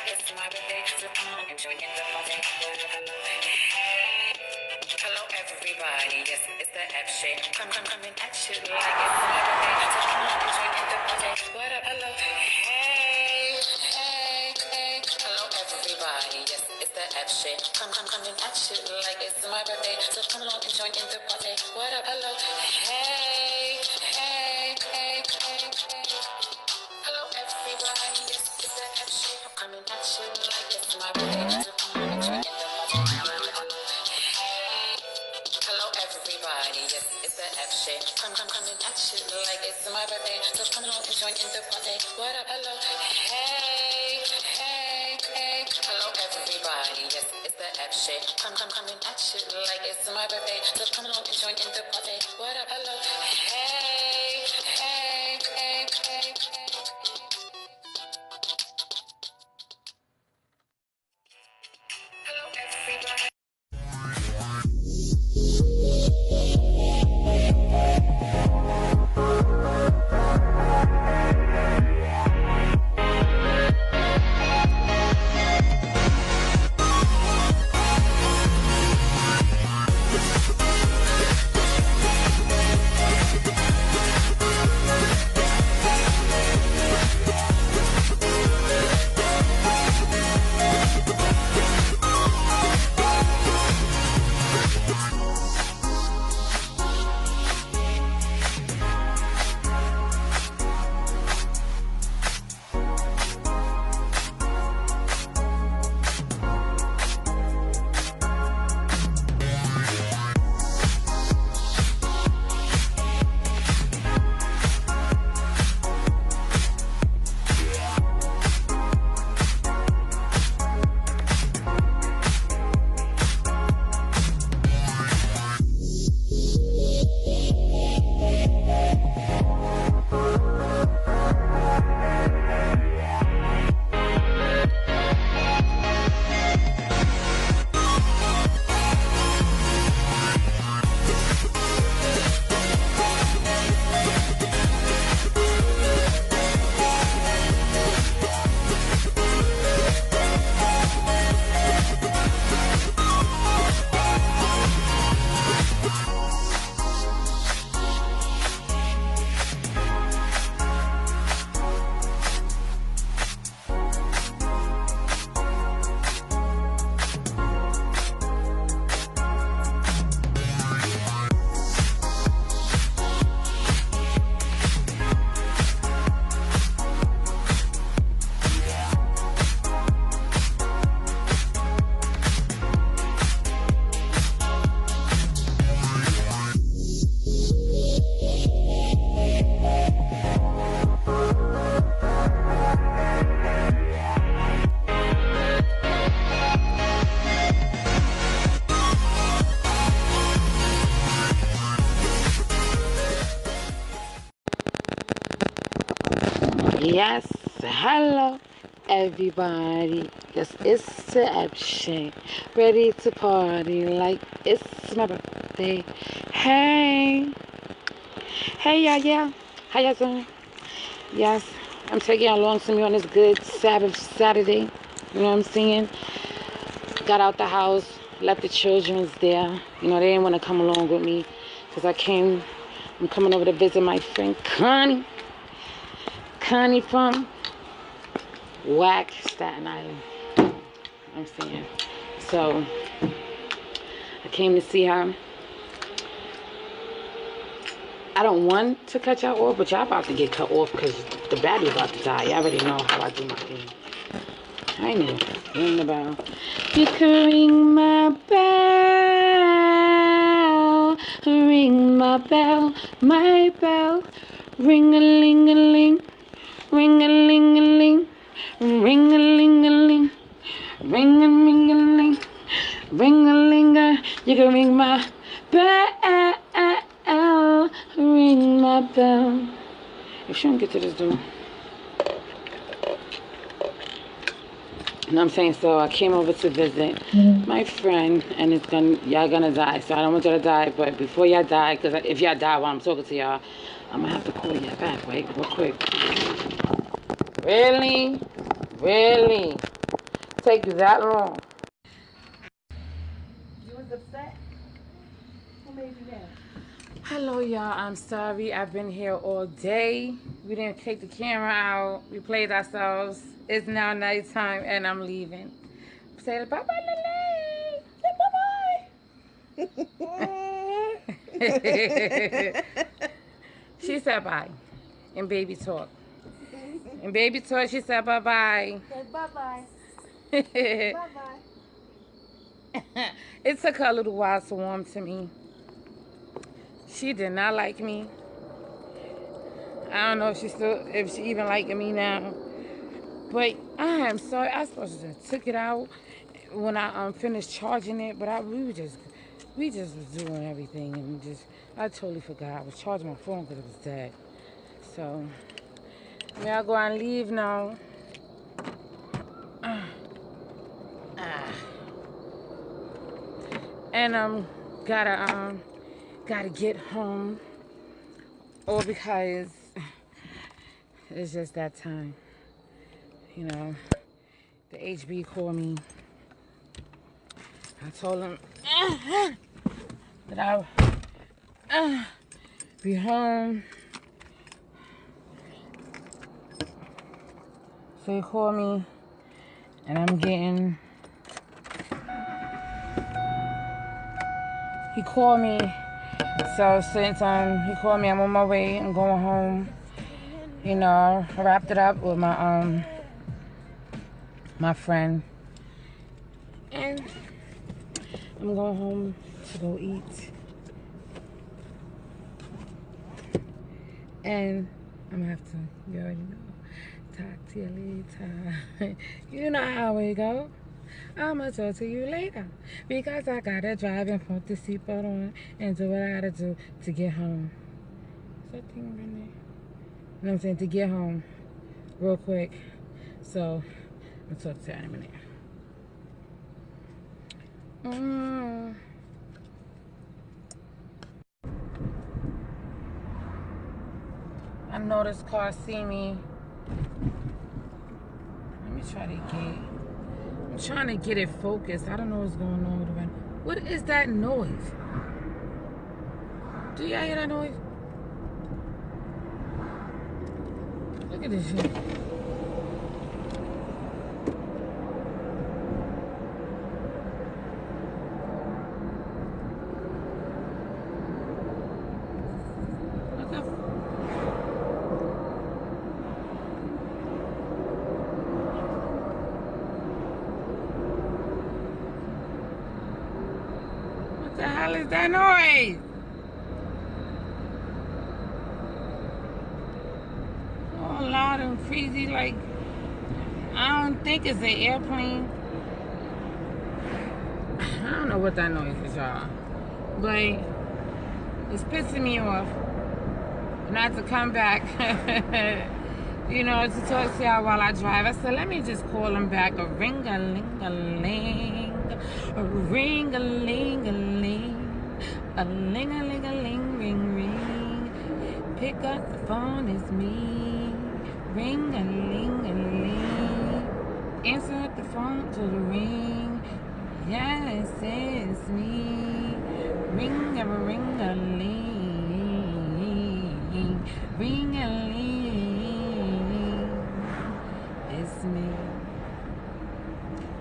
it's my birthday, so come on, enjoy the party. Hey, hello everybody, yes, it's the F shade. Coming at you like it's my birthday, so come on, enjoy the party. What up, hello? Hey, hello everybody, yes, it's the F shade. Coming at you like it's my birthday, so come on, enjoy the party. What up, hello? Hey. Hello everybody, yes, it's the F shade. I'm coming at you like it's my birthday. So come on, enjoy the party. Hey, hello everybody, yes, it's the F shade. Coming at you like it's my birthday. So come on, enjoy the party. What up, hello? Hey, hello everybody, yes, it's the F shade. Coming at you like it's my birthday. So come on, enjoy the party. What up, hello? Hey. Hello everybody. Yes, hello everybody. Yes, it's the F shade. Ready to party like it's my birthday. Hey, yeah. How y'all doing? Yes, I'm taking along to me on this good Sabbath Saturday. You know what I'm saying? Got out the house, left the children there. You know, they didn't want to come along with me because I'm coming over to visit my friend Connie from Whack, Staten Island. You know what I'm saying? So, I came to see her. I don't want to cut y'all off, but y'all about to get cut off because the battery about to die. Y'all already know how I do my thing. I know. Ring the bell. You can ring my bell. Ring my bell. My bell. Ring-a-ling-a-ling. Ring-a-ling-a-ling. Ring-a-ling-a-ling. Ring-a-ling-a-ling. Ring-a-ling-a. You can ring my bell. Ring my bell. If she don't get to this door. You know what I'm saying? So I came over to visit my friend, and y'all gonna die. So I don't want y'all to die, but before y'all die, because if y'all die while I'm talking to y'all, I'm gonna have to call y'all back, wait, real quick. Really? take you that long? You was upset? Who made you mad? Hello, y'all. I'm sorry. I've been here all day. We didn't take the camera out. We played ourselves. It's now nighttime, and I'm leaving. Say bye-bye, Lily. Say bye-bye. She said bye in baby talk. In baby talk, she said bye-bye. Bye-bye. Bye-bye. It took her a little while to warm to me. She did not like me. I don't know if she even liking me now. But I am sorry. I supposed to have took it out when I finished charging it. But we just was doing everything, and I totally forgot. I was charging my phone because it was dead. So may I go and leave now? And gotta get home, or because it's just that time. You know, the HB called me. I told him that I'll be home. So he called me, and he called me. So since he called me, I'm on my way. I'm going home. You know, I wrapped it up with my my friend, and I'm going home to go eat. And I'm gonna have to, you already know, talk to you later. You know how we go. I'ma talk to you later, because I gotta drive and put the seatbelt on and do what I gotta do to get home. Is that thing right there? You know what I'm saying? To get home real quick. So I'll talk to you in a minute. I know this car see me. Let me try to I'm trying to get it focused. I don't know what's going on with it. What is that noise? Do y'all hear that noise? Look at this shit. What the hell is that noise? All loud and crazy, like, I don't think it's an airplane. I don't know what that noise is, y'all. But it's pissing me off. And I have to come back, you know, to talk to y'all while I drive. I said, let me just call him back. A ring-a-ling-a-ling. A ring-a-ling-a-ling. A ling-a-ling-a-ling, ring, ring. Pick up the phone, it's me. Ring-a-ling-a-ling. Answer the phone to the ring. Yes, it's me. Ring-a-ling-a-ling. Ring-a-ling. It's me.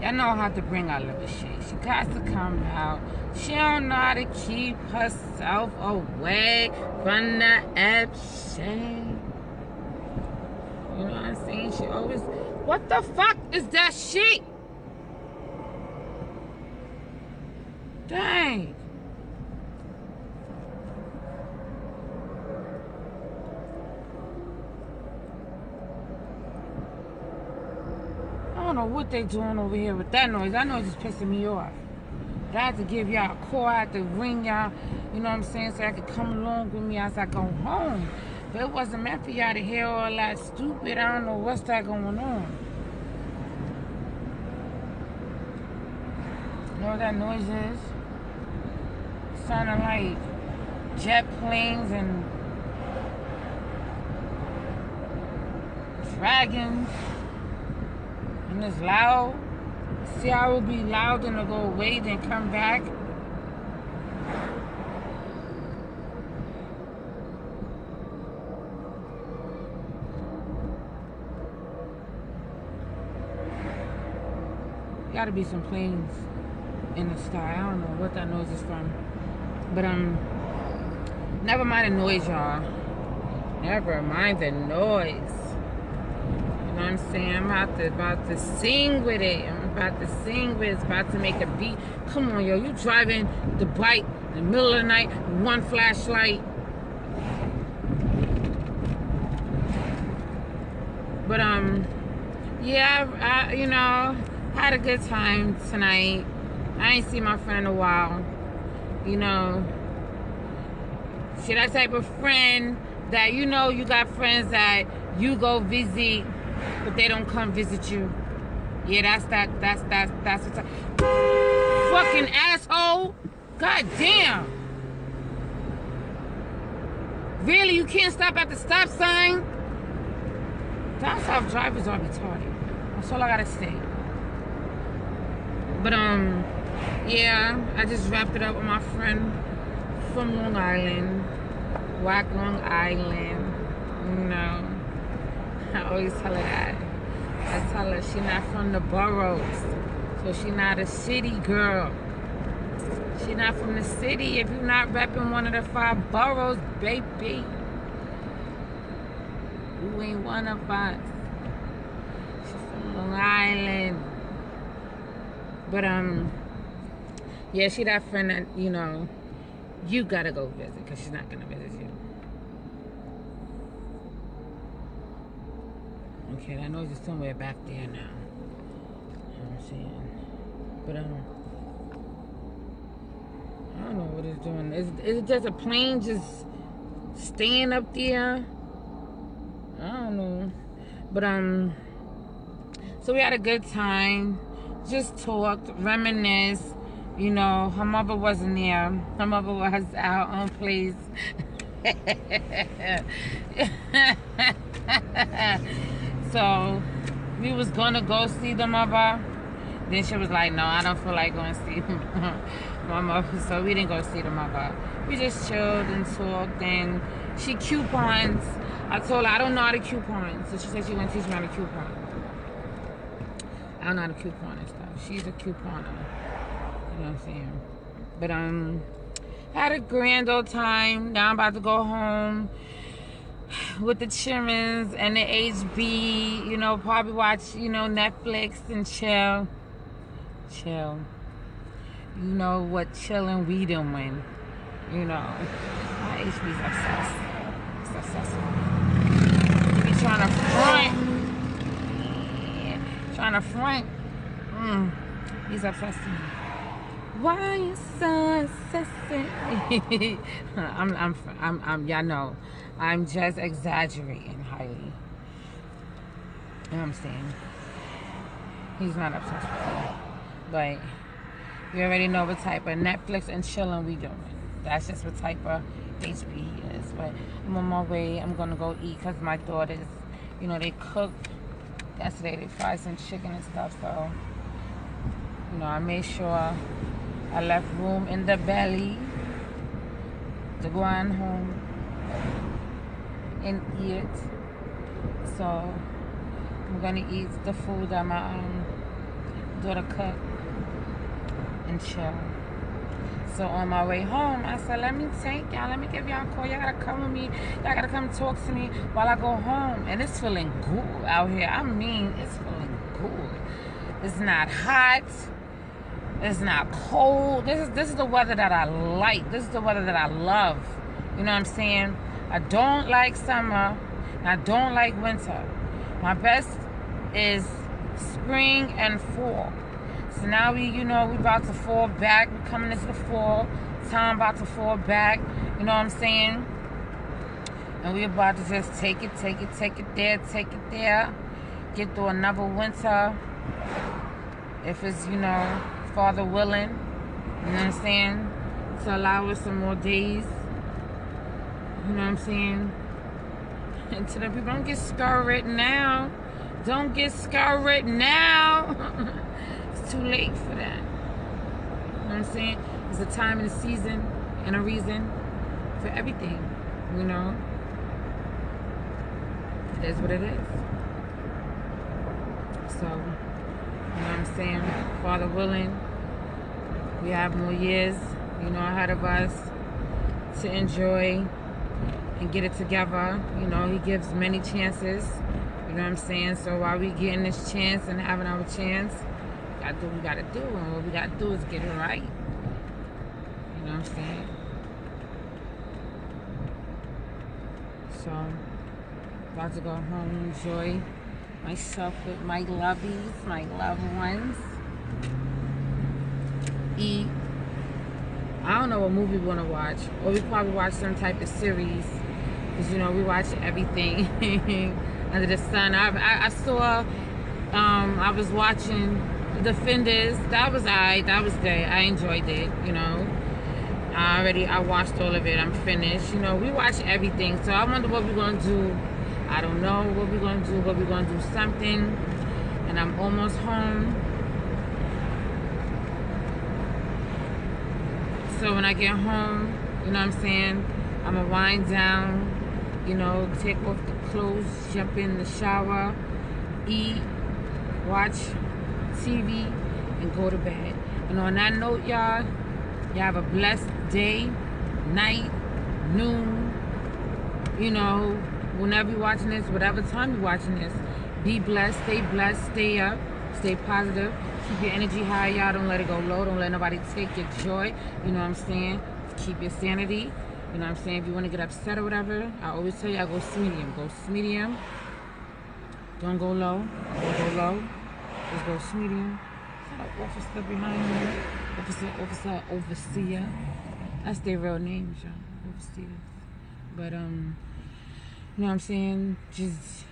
Y'all know how to bring out little shit. She got to come out. She don't know how to keep herself away from the Epstein. You know what I'm saying? She always... What the fuck is that shit? Dang. I don't know what they doing over here with that noise. That noise is pissing me off. But I had to give y'all a call. I had to ring y'all, you know what I'm saying, so I could come along with me as I go home. But it wasn't meant for y'all to hear all that stupid. I don't know what's that going on. You know what that noise is? It sounded like jet planes and dragons. And it's loud. See, I will be loud and go away, then come back. Gotta be some planes in the sky. I don't know what that noise is from. But never mind the noise, y'all. Never mind the noise. You know what I'm saying? I'm about to sing with it. I'm about to sing with it. It's about to make a beat. Come on, yo. You driving the bike in the middle of the night with one flashlight. But yeah, I you know, had a good time tonight. I ain't seen my friend in a while. You know, she that type of friend that, you know, you got friends that you go visit, but they don't come visit you. Yeah, that's what's up. Fucking asshole. God damn. Really, you can't stop at the stop sign? Down south drivers are retarded. That's all I gotta say. But yeah, I just wrapped it up with my friend from Long Island. Wack Long Island. You know, I always tell her that. I tell her she not from the boroughs, so she not a city girl. She not from the city if you're not repping one of the 5 boroughs, baby. You ain't one of us. She's from Long Island. But yeah, she that friend that, you know, you gotta go visit, because she's not gonna visit you. Okay, that noise is somewhere back there now. I'm saying. But I don't know what it's doing. Is it just a plane just staying up there? I don't know. But so we had a good time. Just talked, reminisced. You know, her mother wasn't there. Her mother was our own place. So we was gonna go see the mother. Then she was like, no, I don't feel like going to see my mother. So we didn't go see the mother. We just chilled and talked, and she coupons. I told her I don't know how to coupon. So she said she gonna teach me how to coupon. I don't know how to coupon and stuff. She's a couponer. You know what I'm saying? But had a grand old time. Now I'm about to go home with the children and the HB. You know, probably watch, you know, Netflix and chill. Chill. You know what chilling we doing. You know, my HB's obsessed. It's obsessed. You be trying to front. Yeah. Trying to front. He's obsessed with me. Why you so obsessive? Y'all know, I'm just exaggerating highly. You know what I'm saying? He's not obsessed with me. But you already know what type of Netflix and chilling we doing. That's just what type of HB he is. But I'm on my way. I'm gonna go eat because my daughters, you know, they cooked yesterday. They fried some chicken and stuff. So, you know, I made sure I left room in the belly to go on home and eat. So I'm gonna eat the food that my daughter cooked and chill. So on my way home, I said, let me take y'all, let me give y'all a call. Y'all gotta come with me. Y'all gotta come talk to me while I go home. And it's feeling good out here. I mean, it's feeling good. It's not hot. It's not cold. This is the weather that I like. This is the weather that I love. You know what I'm saying? I don't like summer. And I don't like winter. My best is spring and fall. So now we about to fall back. We're coming into the fall. Time about to fall back. You know what I'm saying? And we're about to just take it there. Get through another winter. If it's, you know, Father willing. You know what I'm saying? To allow us some more days. You know what I'm saying? And to the people, don't get scared now. Don't get scared now. It's too late for that. You know what I'm saying? There's a time and a season and a reason for everything, you know? It is what it is. So, you know what I'm saying? Father willing, we have more years, you know, ahead of us to enjoy and get it together. You know, he gives many chances. You know what I'm saying? So while we getting this chance and having our chance, we gotta do what we gotta do. And what we gotta do is get it right. You know what I'm saying? So, about to go home, enjoy myself with my lovies, my loved ones. Eat. I don't know what movie we want to watch. Or we probably watch some type of series. Because, you know, we watch everything under the sun. I saw, I was watching The Defenders. That was alright. That was good. I enjoyed it, you know. I watched all of it. I'm finished. You know, we watch everything. So I wonder what we're going to do. I don't know what we're going to do, but we're going to do something. And I'm almost home. So when I get home, you know what I'm saying, I'm going to wind down, you know, take off the clothes, jump in the shower, eat, watch TV, and go to bed. And on that note, y'all have a blessed day, night, noon, you know, whenever you're watching this, whatever time you're watching this. Be blessed, stay up, stay positive. Keep your energy high, y'all. Don't let it go low. Don't let nobody take your joy. You know what I'm saying? Keep your sanity. You know what I'm saying? If you want to get upset or whatever, I always tell you, I go medium. Go medium. Don't go low. Don't go low. Just go medium. Is that an officer behind me? Officer, overseer. That's their real names, y'all. Overseers. But, you know what I'm saying? Just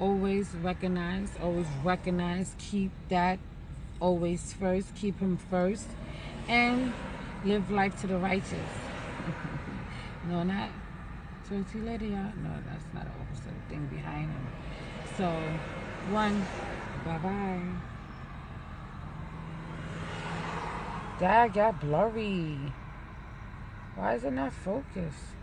always recognize, keep that always first, keep him first, and live life to the righteous. No, not so see you later, y'all. No, that's not an opposite thing behind him. So, bye-bye. That got blurry. Why is it not focused?